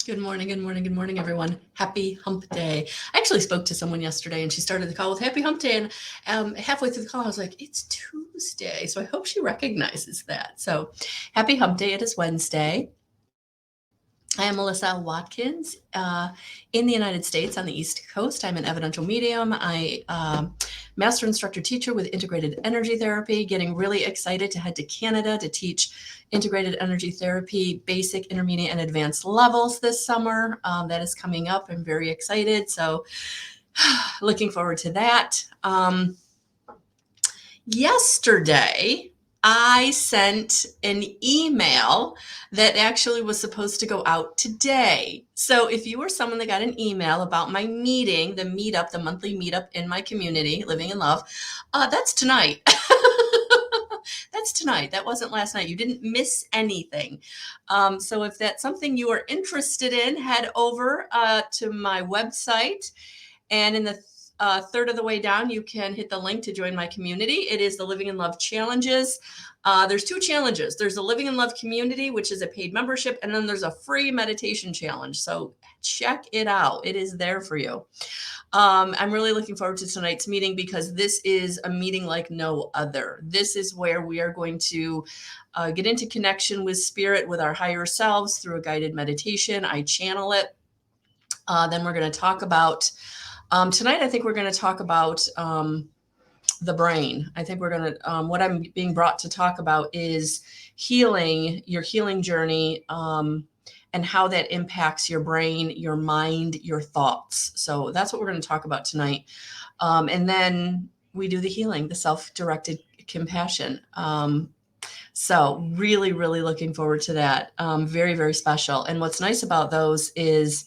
Good morning, good morning, good morning, everyone. Happy Hump Day. I actually spoke to someone yesterday and she started the call with Happy Hump Day. And halfway through the call, I was like, it's Tuesday. So I hope she recognizes that. So happy Hump Day. It is Wednesday. I am Melissa Watkins in the United States on the East Coast. I'm an evidential medium. Master instructor teacher with integrated energy therapy, getting really excited to head to Canada to teach integrated energy therapy, basic, intermediate, and advanced levels this summer. That is coming up. I'm very excited. So looking forward to that. Yesterday, I sent an email that actually was supposed to go out today. So if you were someone that got an email about my meeting, the meetup, the monthly meetup in my community, Living in Love, that's tonight. That's tonight. That wasn't last night. You didn't miss anything. So if that's something you are interested in, head over to my website. And in the third of the way down, you can hit the link to join my community. It is the Living in Love Challenges. There's two challenges. There's a Living in Love community, which is a paid membership, and then there's a free meditation challenge. So check it out. It is there for you. I'm really looking forward to tonight's meeting because this is a meeting like no other. This is where we are going to get into connection with spirit, with our higher selves through a guided meditation. I channel it. Then we're going to talk about tonight. I think we're going to talk about the brain. I think we're going to, what I'm being brought to talk about is healing, your healing journey, and how that impacts your brain, your mind, your thoughts. So that's what we're going to talk about tonight. And then we do the healing, the self-directed compassion. So really, really looking forward to that. Very, very special. And what's nice about those is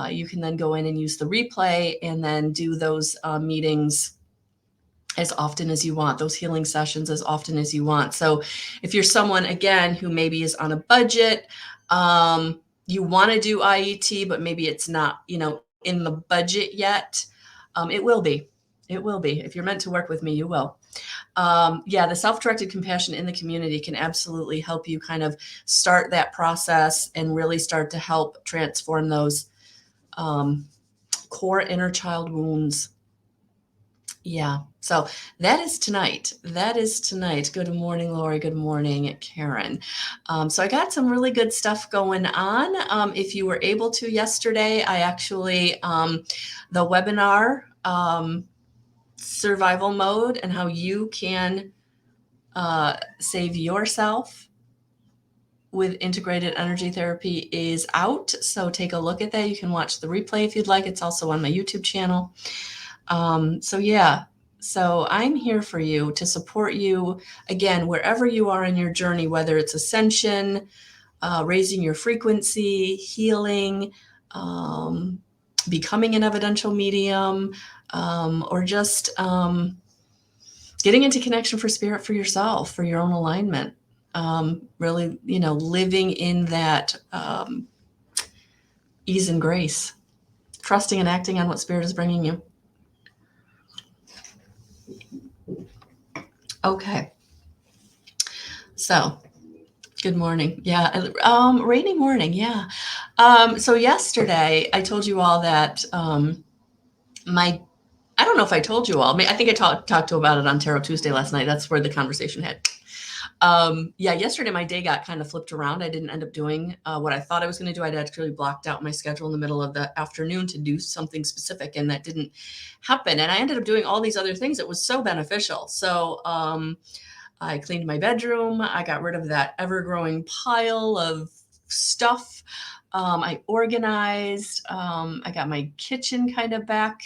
you can then go in and use the replay and then do those meetings as often as you want, those healing sessions as often as you want. So if you're someone, again, who maybe is on a budget, you want to do IET, but maybe it's not, in the budget yet, it will be. It will be. If you're meant to work with me, you will. The self-directed compassion in the community can absolutely help you kind of start that process and really start to help transform those core inner child wounds. Yeah. So that is tonight. That is tonight. Good morning, Lori. Good morning, Karen. So I got some really good stuff going on. If you were able to yesterday, I actually, the webinar, survival mode and how you can save yourself with integrated energy therapy is out. So take a look at that. You can watch the replay if you'd like. It's also on my YouTube channel. So I'm here for you to support you, again, wherever you are in your journey, whether it's ascension, raising your frequency, healing, becoming an evidential medium, or just getting into connection for spirit for yourself, for your own alignment. Really, living in that ease and grace, trusting and acting on what spirit is bringing you. Okay. So, good morning. Yeah. Rainy morning. Yeah. So yesterday I told you all that I don't know if I told you all. I think I talked to about it on Tarot Tuesday last night. That's where the conversation had. Yesterday my day got kind of flipped around. I didn't end up doing what I thought I was going to do. I'd actually blocked out my schedule in the middle of the afternoon to do something specific, and that didn't happen. And I ended up doing all these other things. It was so beneficial. So I cleaned my bedroom. I got rid of that ever-growing pile of stuff. I organized. I got my kitchen kind of back.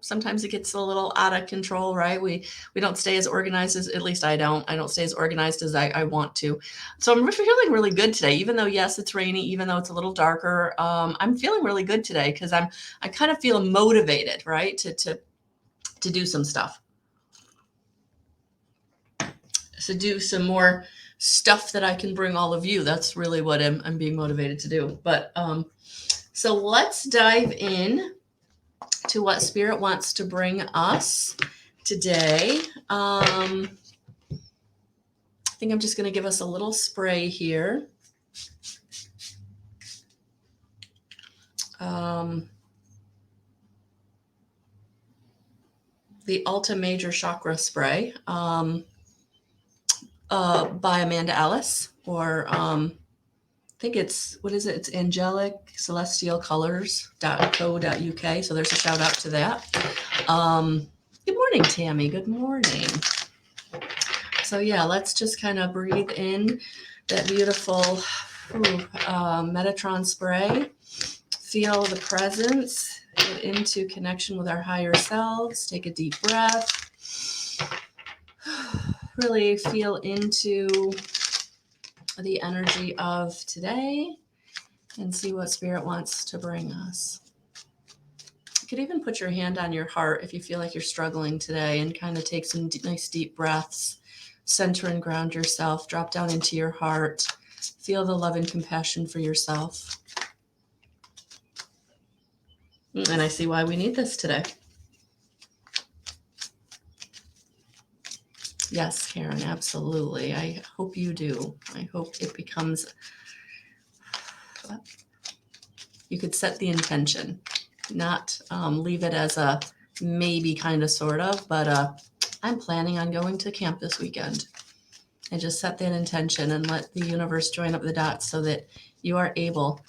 Sometimes it gets a little out of control, right? We don't stay as organized as, at least I don't stay as organized as I want to. So I'm feeling really good today, even though, yes, it's rainy, even though it's a little darker. I'm feeling really good today because I kind of feel motivated, right? To do some stuff. To do some more stuff that I can bring all of you. That's really what I'm being motivated to do. But so let's dive in to what spirit wants to bring us today. I think I'm just going to give us a little spray here. the Ultra Major Chakra Spray by Amanda Ellis, or I think it's, what is it? It's Angelic Celestial Colors.co.uk. So there's a shout out to that. Good morning, Tammy. Good morning. So yeah, let's just kind of breathe in that beautiful Metatron spray. Feel the presence, get into connection with our higher selves. Take a deep breath. Really feel into the energy of today and see what Spirit wants to bring us. You could even put your hand on your heart if you feel like you're struggling today, and kind of take some nice deep breaths. Center and ground yourself. Drop down into your heart. Feel the love and compassion for yourself. And I see why we need this today. Yes, Karen, absolutely. I hope you do. I hope it becomes, you could set the intention, not leave it as a maybe, kind of, sort of, but I'm planning on going to camp this weekend. And just set that intention and let the universe join up the dots so that you are able,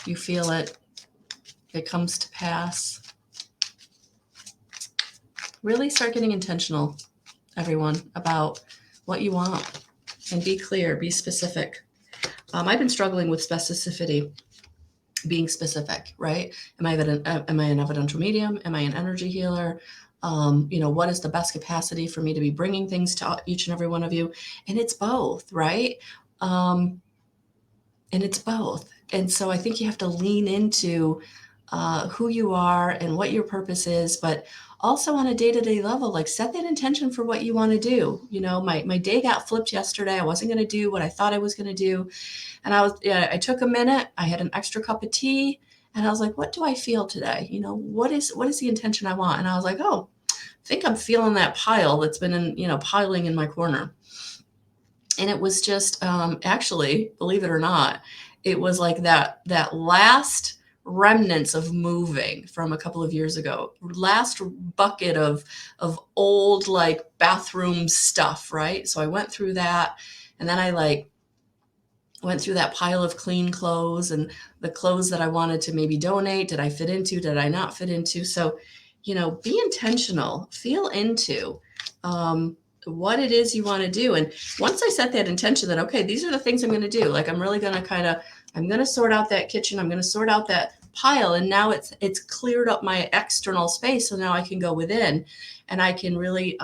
you feel it, it comes to pass. Really start getting intentional, everyone, about what you want, and be clear, be specific. I've been struggling with specificity, being specific, right? Am I an evidential medium? Am I an energy healer? What is the best capacity for me to be bringing things to each and every one of you? And it's both, right? And it's both. And so I think you have to lean into who you are and what your purpose is, but also on a day-to-day level, like set that intention for what you want to do. My day got flipped yesterday. I wasn't going to do what I thought I was going to do. And I took a minute, I had an extra cup of tea, and I was like, what do I feel today? What is the intention I want? And I was like, I think I'm feeling that pile that's been piling in my corner. And it was just, actually, believe it or not, it was like that last remnants of moving from a couple of years ago, last bucket of old, like, bathroom stuff, right? So I went through that, and then I went through that pile of clean clothes and the clothes that I wanted to maybe donate. Did I fit into? Did I not fit into? So, be intentional, feel into what it is you want to do. And once I set that intention that, okay, these are the things I'm going to do, like I'm really going to I'm going to sort out that kitchen. I'm going to sort out that pile. And now it's cleared up my external space. So now I can go within and I can really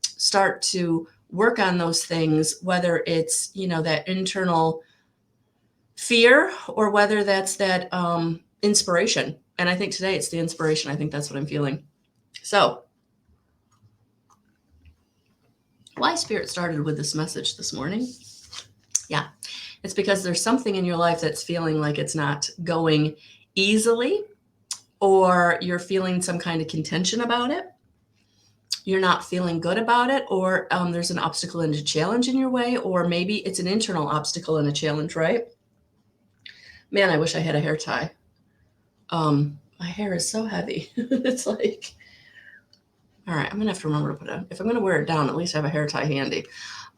start to work on those things, whether it's, that internal fear or whether that's that inspiration. And I think today it's the inspiration. I think that's what I'm feeling. So why Spirit started with this message this morning? Yeah, it's because there's something in your life that's feeling like it's not going easily, or you're feeling some kind of contention about it. You're not feeling good about it, or there's an obstacle and a challenge in your way, or maybe it's an internal obstacle and a challenge, right? Man, I wish I had a hair tie. My hair is so heavy. It's like, all right, I'm gonna have to remember to if I'm gonna wear it down, at least have a hair tie handy.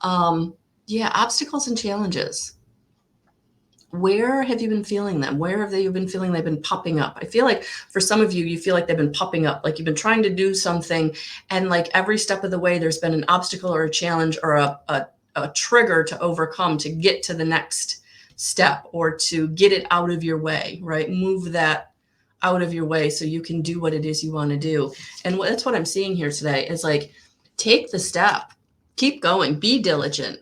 Yeah, obstacles and challenges. Where have you been feeling them? Where have you been feeling they've been popping up? I feel like for some of you, you feel like they've been popping up, like you've been trying to do something, and like every step of the way, there's been an obstacle or a challenge or a trigger to overcome to get to the next step or to get it out of your way, right? Move that out of your way so you can do what it is you want to do. And that's what I'm seeing here today is like, take the step, keep going, be diligent,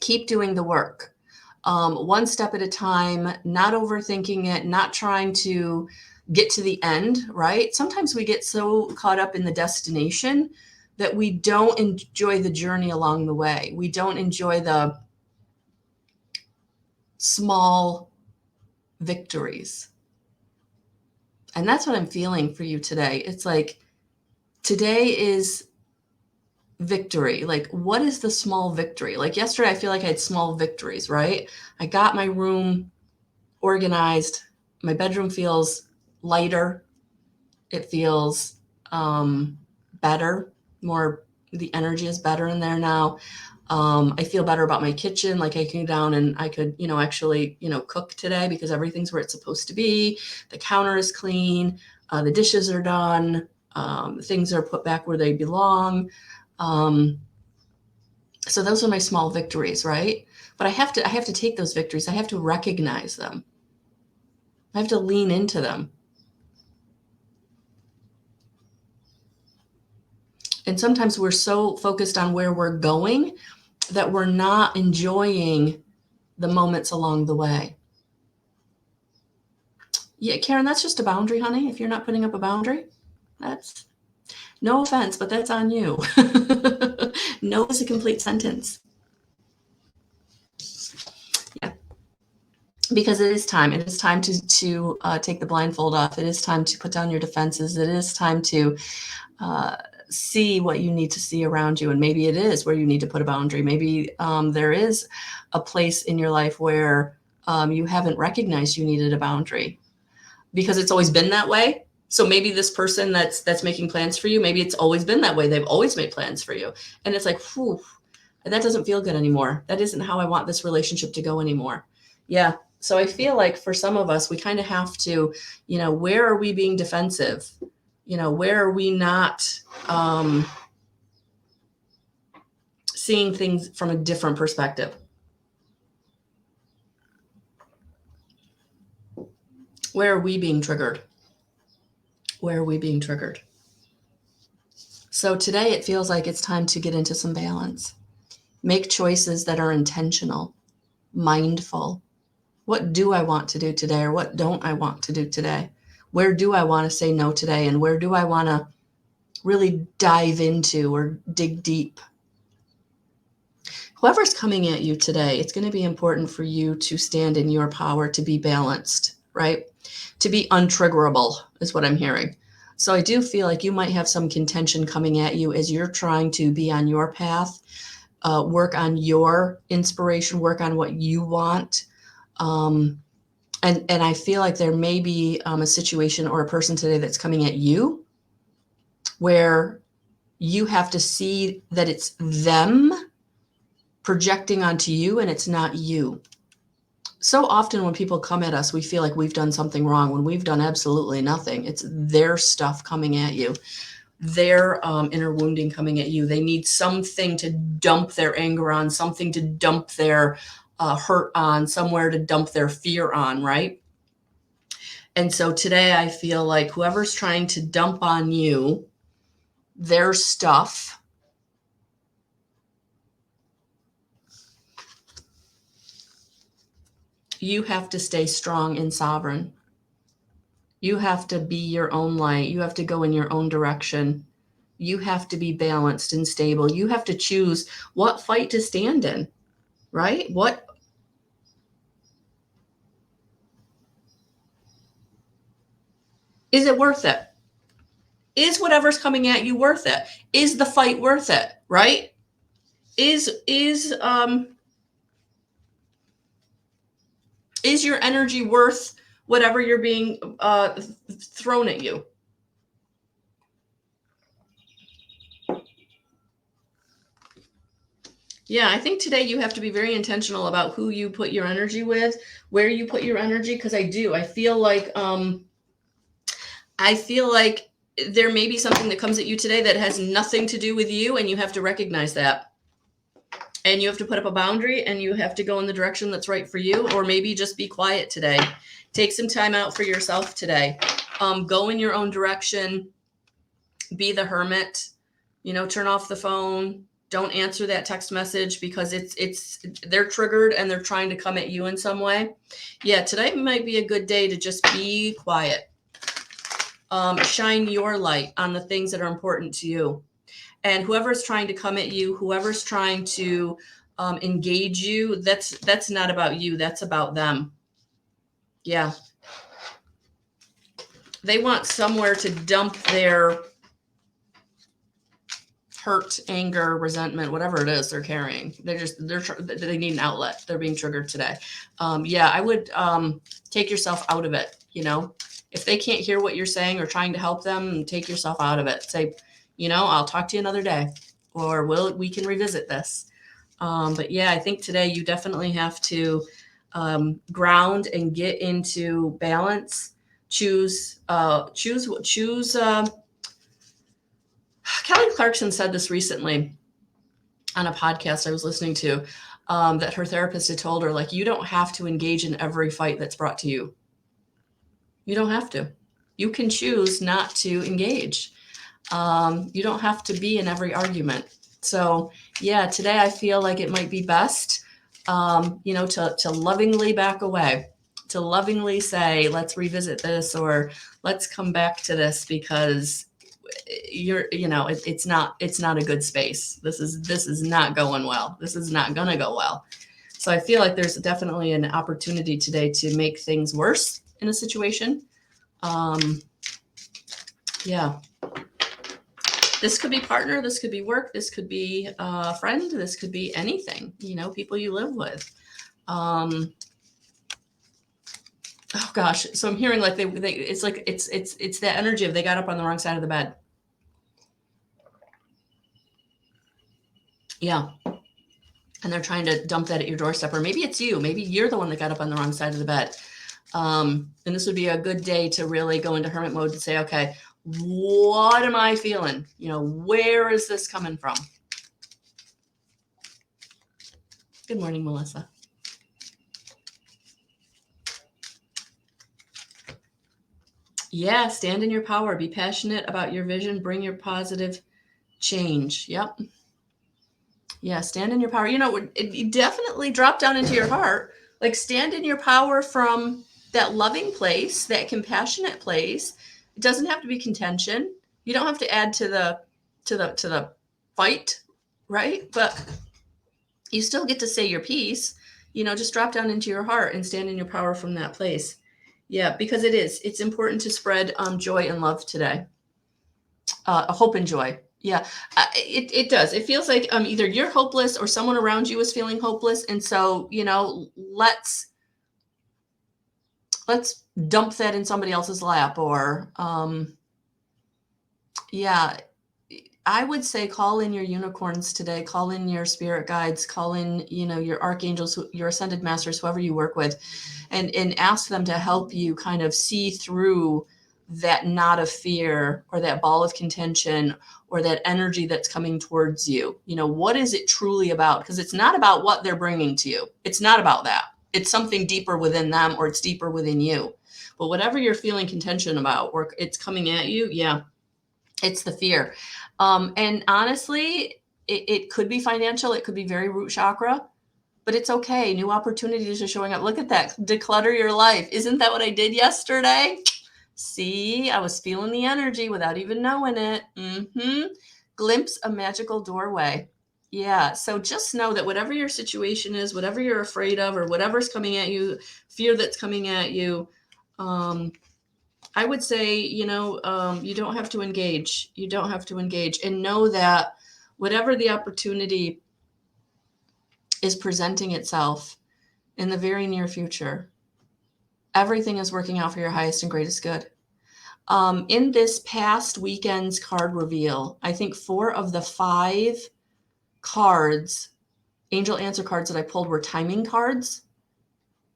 keep doing the work. One step at a time, not overthinking it, not trying to get to the end, right? Sometimes we get so caught up in the destination that we don't enjoy the journey along the way. We don't enjoy the small victories. And that's what I'm feeling for you today. It's like, today is victory. Like, what is the small victory? Like yesterday, I feel like I had small victories, right? I got my room organized. My bedroom feels lighter. It feels better, more, the energy is better in there now. I feel better about my kitchen. Like I came down and I could, actually, cook today because everything's where it's supposed to be. The counter is clean. The dishes are done. Things are put back where they belong. So those are my small victories, right? But I have to take those victories. I have to recognize them. I have to lean into them. And sometimes we're so focused on where we're going that we're not enjoying the moments along the way. Yeah, Karen, that's just a boundary, honey. If you're not putting up a boundary, that's no offense, but that's on you. No is a complete sentence. Yeah, because it is time. It is time to take the blindfold off. It is time to put down your defenses. It is time to see what you need to see around you. And maybe it is where you need to put a boundary. Maybe there is a place in your life where you haven't recognized you needed a boundary because it's always been that way. So maybe this person that's making plans for you, maybe it's always been that way. They've always made plans for you. And it's like, whew, that doesn't feel good anymore. That isn't how I want this relationship to go anymore. Yeah. So I feel like for some of us, we kind of have to, where are we being defensive? Where are we not seeing things from a different perspective? Where are we being triggered? Where are we being triggered? So today it feels like it's time to get into some balance. Make choices that are intentional, mindful. What do I want to do today, or what don't I want to do today? Where do I want to say no today, and where do I want to really dive into or dig deep? Whoever's coming at you today, it's going to be important for you to stand in your power, to be balanced, right? To be untriggerable is what I'm hearing. So I do feel like you might have some contention coming at you as you're trying to be on your path, work on your inspiration, work on what you want. And I feel like there may be a situation or a person today that's coming at you where you have to see that it's them projecting onto you and it's not you. So often when people come at us, we feel like we've done something wrong when we've done absolutely nothing. It's their stuff coming at you, their inner wounding coming at you. They need something to dump their anger on, something to dump their hurt on, somewhere to dump their fear on, right? And so today I feel like whoever's trying to dump on you their stuff, you have to stay strong and sovereign. You have to be your own light. You have to go in your own direction. You have to be balanced and stable. You have to choose what fight to stand in, right? What is it worth it? Is whatever's coming at you worth it? Is the fight worth it, right? Is your energy worth whatever you're being thrown at you? Yeah, I think today you have to be very intentional about who you put your energy with, where you put your energy, because I feel like there may be something that comes at you today that has nothing to do with you, and you have to recognize that. And you have to put up a boundary, and you have to go in the direction that's right for you, or maybe just be quiet today. Take some time out for yourself today. Go in your own direction. Be the hermit. Turn off the phone. Don't answer that text message because they're triggered and they're trying to come at you in some way. Yeah, today might be a good day to just be quiet. Shine your light on the things that are important to you. And whoever's trying to come at you, whoever's trying to engage you, that's not about you. That's about them. Yeah. They want somewhere to dump their hurt, anger, resentment, whatever it is they're carrying. They need an outlet. They're being triggered today. I would take yourself out of it. If they can't hear what you're saying or trying to help them, take yourself out of it. Say, I'll talk to you another day, or we can revisit this. But yeah, I think today you definitely have to ground and get into balance. Choose. Kelly Clarkson said this recently on a podcast I was listening to, that her therapist had told her, like, you don't have to engage in every fight that's brought to you. You don't have to. You can choose not to engage. You don't have to be in every argument. So yeah, today I feel like it might be best, to lovingly back away, to lovingly say, let's revisit this, or let's come back to this, because it's not a good space. This is not going well. This is not going to go well. So I feel like there's definitely an opportunity today to make things worse in a situation. This could be partner, this could be work, this could be a friend, this could be anything, people you live with. Oh gosh. So I'm hearing like it's like, it's that energy of they got up on the wrong side of the bed. Yeah. And they're trying to dump that at your doorstep, or maybe it's you. Maybe you're the one that got up on the wrong side of the bed. And this would be a good day to really go into hermit mode and say, okay, what am I feeling? Where is this coming from? Good morning, Melissa. Yeah, stand in your power. Be passionate about your vision. Bring your positive change. Yep. Yeah, stand in your power. You definitely drop down into your heart. Like, stand in your power from that loving place, that compassionate place. It doesn't have to be contention. You don't have to add to the fight, right? But you still get to say your piece. Just drop down into your heart and stand in your power from that place. Yeah, because it's important to spread joy and love today. Hope and joy. Yeah, it does. It feels like either you're hopeless or someone around you is feeling hopeless. And so, let's dump that in somebody else's lap, or I would say call in your unicorns today, call in your spirit guides, call in, your archangels, your ascended masters, whoever you work with, and ask them to help you kind of see through that knot of fear, or that ball of contention, or that energy that's coming towards you. What is it truly about? Because it's not about what they're bringing to you. It's not about that. It's something deeper within them, or it's deeper within you. But whatever you're feeling contention about, or it's coming at you, yeah, it's the fear. And honestly, it could be financial. It could be very root chakra, but it's okay. New opportunities are showing up. Look at that. Declutter your life. Isn't that what I did yesterday? See, I was feeling the energy without even knowing it. Glimpse a magical doorway. Yeah. So just know that whatever your situation is, whatever you're afraid of, or whatever's coming at you, fear that's coming at you, I would say, you don't have to engage. You don't have to engage, and know that whatever the opportunity is presenting itself in the very near future, everything is working out for your highest and greatest good. In this past weekend's card reveal, I think 4 of the 5 cards, angel answer cards that I pulled, were timing cards.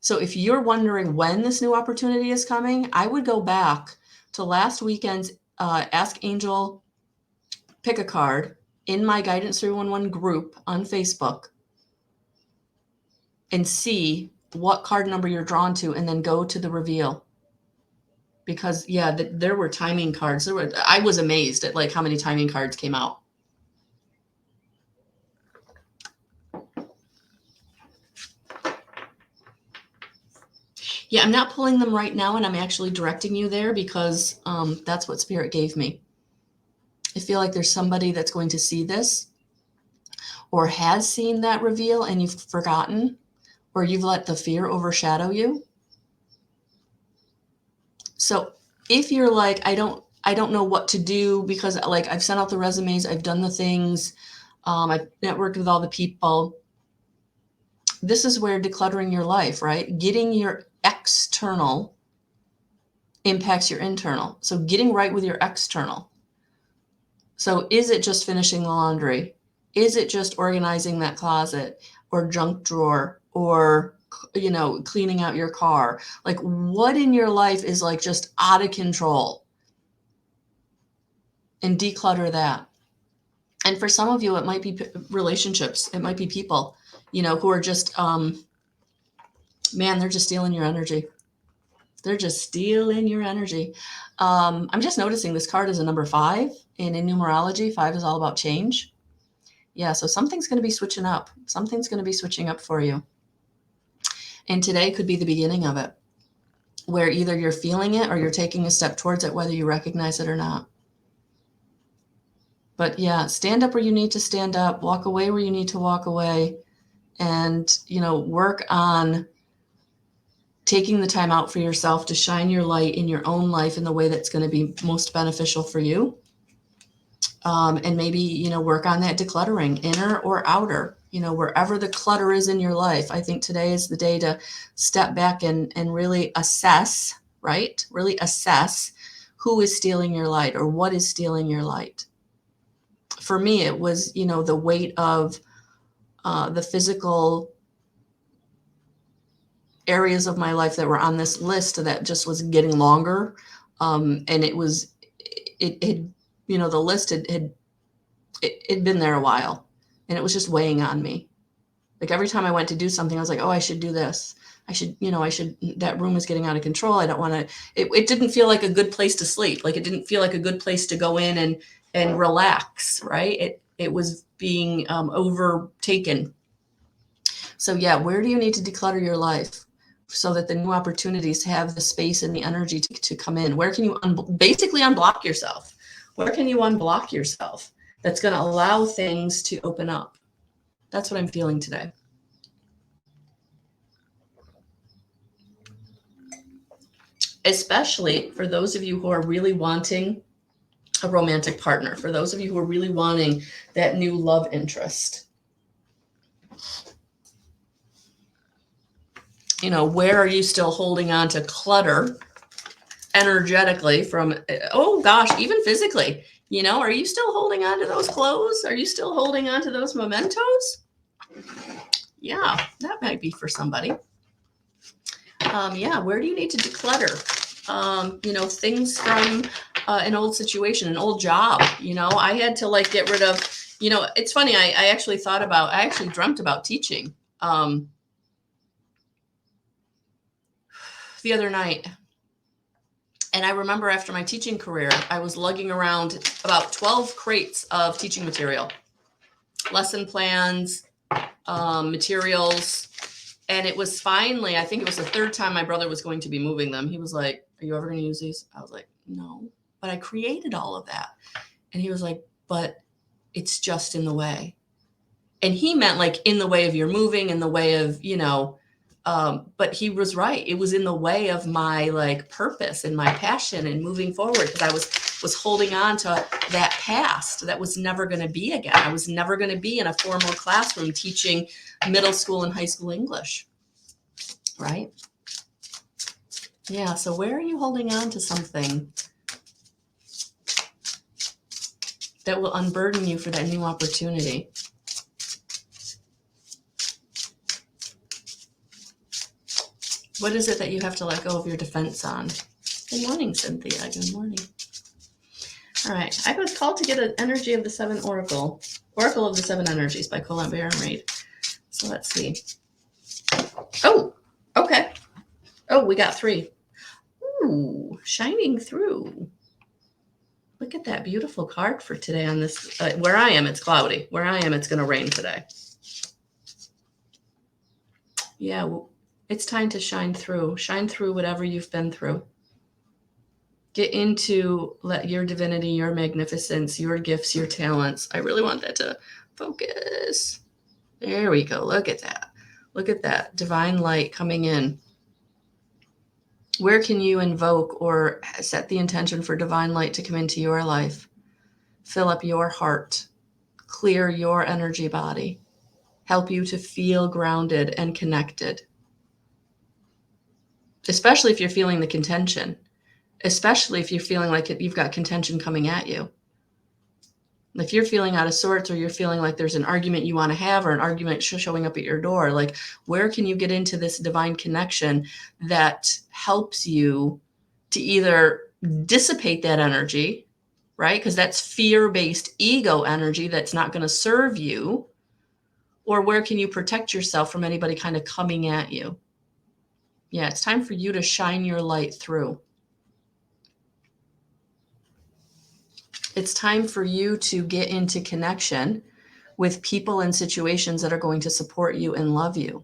So if you're wondering when this new opportunity is coming, I would go back to last weekend's Ask Angel, pick a card in my Guidance 311 group on Facebook, and see what card number you're drawn to, and then go to the reveal. Because there were timing cards. I was amazed at how many timing cards came out. Yeah, I'm not pulling them right now, and I'm actually directing you there because that's what Spirit gave me. I feel like there's somebody that's going to see this, or has seen that reveal, and you've forgotten, or you've let the fear overshadow you. So if you're like, I don't I don't know what to do because like I've sent out the resumes, I've done the things, I've networked with all the people. This is where decluttering your life, right? Getting your external impacts your internal. So getting right with your external. So is it just finishing the laundry? Is it just organizing that closet or junk drawer or, you know, cleaning out your car? Like what in your life is like just out of control? And declutter that. And for some of you, it might be relationships. It might be people, you know, who are just, man, they're just stealing your energy. They're just stealing your energy. I'm just noticing this card is a number 5. And in numerology, 5 is all about change. Yeah, so something's going to be switching up. Something's going to be switching up for you. And today could be the beginning of it, where either you're feeling it or you're taking a step towards it, whether you recognize it or not. But yeah, stand up where you need to stand up, walk away where you need to walk away, and, you know, work on taking the time out for yourself to shine your light in your own life in the way that's going to be most beneficial for you. And maybe, you know, work on that decluttering, inner or outer, you know, wherever the clutter is in your life. I think today is the day to step back and really assess, right? Really assess who is stealing your light or what is stealing your light. For me, it was, you know, the weight of the physical areas of my life that were on this list that just was getting longer. And it had, you know, the list had been there a while and it was just weighing on me. Like every time I went to do something, I was like, oh, I should do this. I should, that room is getting out of control. I don't want to, it didn't feel like a good place to sleep. Like it didn't feel like a good place to go in and relax. Right. It was being overtaken. So yeah, where do you need to declutter your life so that the new opportunities have the space and the energy to come in? Where can you basically unblock yourself? Where can you unblock yourself that's going to allow things to open up? That's what I'm feeling today. Especially for those of you who are really wanting a romantic partner, for those of you who are really wanting that new love interest. You know, where are you still holding on to clutter energetically from, oh gosh, even physically? You know, are you still holding on to those clothes? Are you still holding on to those mementos? Yeah, that might be for somebody. Yeah, where do you need to declutter? You know, things from an old situation, an old job. You know, I had to like get rid of, you know, it's funny. I actually dreamt about teaching the other night. And I remember after my teaching career, I was lugging around about 12 crates of teaching material, lesson plans, materials. And it was finally, I think it was the 3rd time my brother was going to be moving them. He was like, are you ever going to use these? I was like, no, but I created all of that. And he was like, but it's just in the way. And he meant like in the way of your moving, in the way of, you know, but he was right. It was in the way of my like purpose and my passion and moving forward, because I was holding on to that past that was never going to be again. I was never going to be in a formal classroom teaching middle school and high school English. Right? Yeah. So where are you holding on to something that will unburden you for that new opportunity? What is it that you have to let go of your defense on? Good morning, Cynthia. Good morning. All right. I was called to get an energy of the 7 Oracle of the 7 Energies by Colette Baron Reid. So let's see. Oh, okay. Oh, we got 3. Ooh, shining through. Look at that beautiful card for today on this. Where I am, it's cloudy. Where I am, it's going to rain today. Yeah, well, it's time to shine through. Shine through whatever you've been through. Get into your divinity, your magnificence, your gifts, your talents. I really want that to focus. There we go. Look at that. Look at that divine light coming in. Where can you invoke or set the intention for divine light to come into your life, fill up your heart, clear your energy body, help you to feel grounded and connected? Especially if you're feeling the contention, especially if you're feeling like you've got contention coming at you. If you're feeling out of sorts, or you're feeling like there's an argument you want to have, or an argument showing up at your door, like, where can you get into this divine connection that helps you to either dissipate that energy, right? Because that's fear-based ego energy that's not going to serve you. Or where can you protect yourself from anybody kind of coming at you? Yeah, it's time for you to shine your light through. It's time for you to get into connection with people and situations that are going to support you and love you.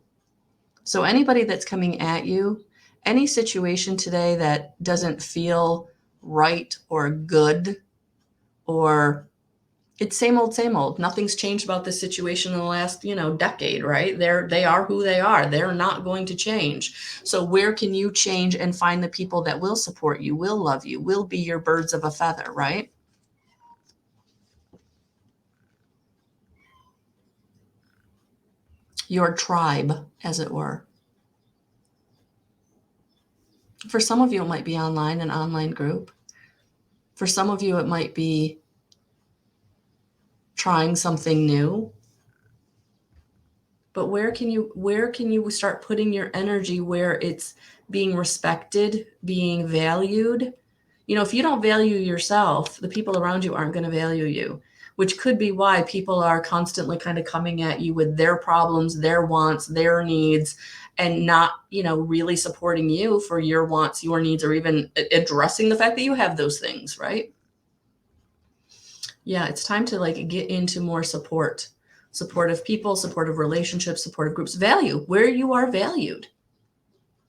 So anybody that's coming at you, any situation today that doesn't feel right or good, or it's same old, nothing's changed about this situation in the last, decade, right? They are who they are. They're not going to change. So where can you change and find the people that will support you, will love you, will be your birds of a feather, right? Your tribe, as it were. For some of you, it might be online, an online group. For some of you, it might be trying something new. But where can you start putting your energy where it's being respected, being valued? If you don't value yourself, the people around you aren't going to value you, which could be why people are constantly kind of coming at you with their problems, their wants, their needs, and not, really supporting you for your wants, your needs, or even addressing the fact that you have those things, right? Yeah, it's time to get into more supportive people, supportive relationships, supportive groups, value where you are valued.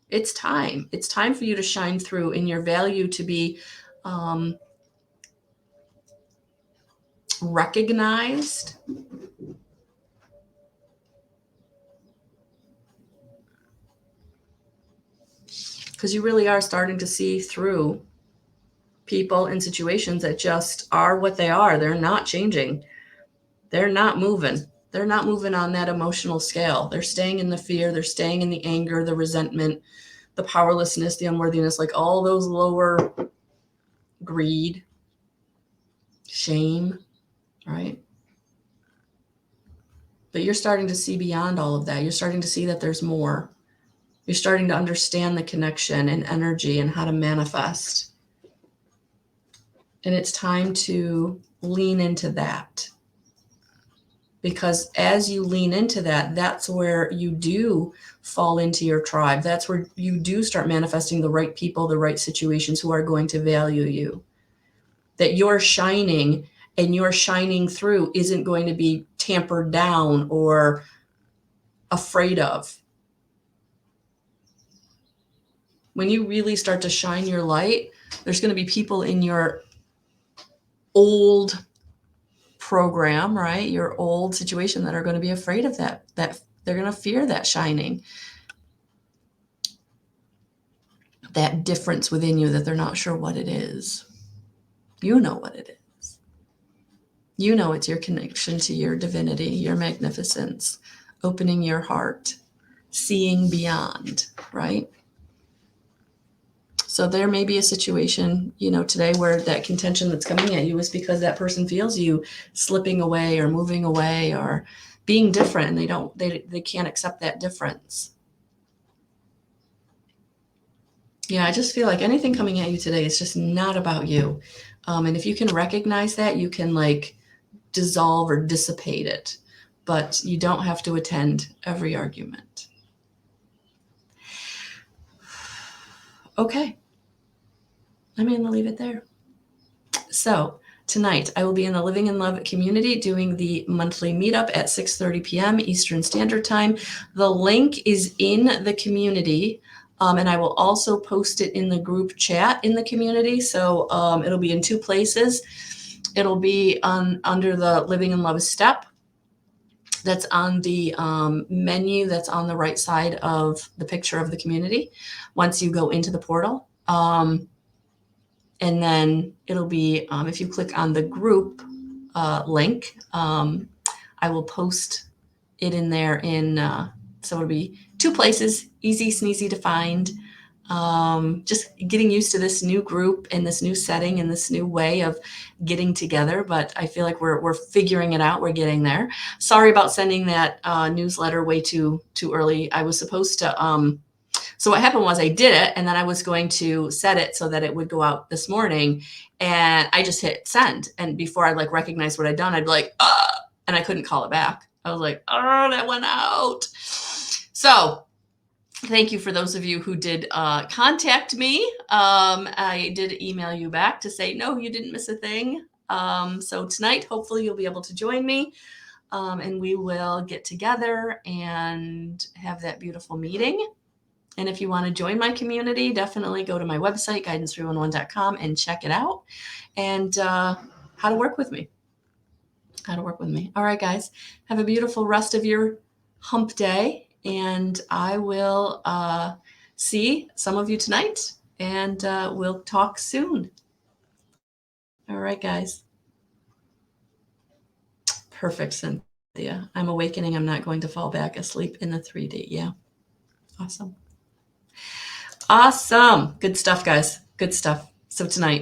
It's time for you to shine through in your value, to be recognized, because you really are starting to see through people and situations that just are what they are. They're not changing. They're not moving. They're not moving on that emotional scale. They're staying in the fear. They're staying in the anger, the resentment, the powerlessness, the unworthiness, like all those lower, greed, shame, right? But you're starting to see beyond all of that. You're starting to see that there's more. You're starting to understand the connection and energy and how to manifest. And it's time to lean into that. Because as you lean into that, that's where you do fall into your tribe. That's where you do start manifesting the right people, the right situations who are going to value you. That you're shining, and your shining through isn't going to be tampered down or afraid of. When you really start to shine your light, there's going to be people in your old program, right? Your old situation that are going to be afraid of that they're going to fear that shining, that difference within you that they're not sure what it is. You know what it is. You know it's your connection to your divinity, your magnificence, opening your heart, seeing beyond, right? So there may be a situation, today where that contention that's coming at you is because that person feels you slipping away or moving away or being different, and they can't accept that difference. Yeah, I just feel like anything coming at you today is just not about you. And if you can recognize that, you can dissolve or dissipate it, but you don't have to attend every argument. Okay. I'm going to leave it there. So tonight, I will be in the Living in Love community doing the monthly meetup at 6:30 p.m. Eastern Standard Time. The link is in the community, and I will also post it in the group chat in the community. So it'll be in two places. It'll be under the Living in Love step, that's on the menu that's on the right side of the picture of the community once you go into the portal. And then it'll be, if you click on the group link, I will post it in there so it'll be 2 places, easy, sneezy to find. Just getting used to this new group and this new setting and this new way of getting together. But I feel like we're figuring it out. We're getting there. Sorry about sending that newsletter way too early. I was supposed to. So what happened was I did it, and then I was going to set it so that it would go out this morning, and I just hit send. And before I like recognize what I'd done, I'd be like, and I couldn't call it back. I was like, oh, that went out. So thank you for those of you who did contact me. I did email you back to say, no, you didn't miss a thing. So tonight, hopefully you'll be able to join me, and we will get together and have that beautiful meeting. And if you want to join my community, definitely go to my website, guidance311.com, and check it out and how to work with me. All right, guys, have a beautiful rest of your hump day. And I will see some of you tonight, and we'll talk soon. All right, guys. Perfect, Cynthia. I'm awakening. I'm not going to fall back asleep in the 3D. Yeah. Awesome. Good stuff, guys. Good stuff. So tonight,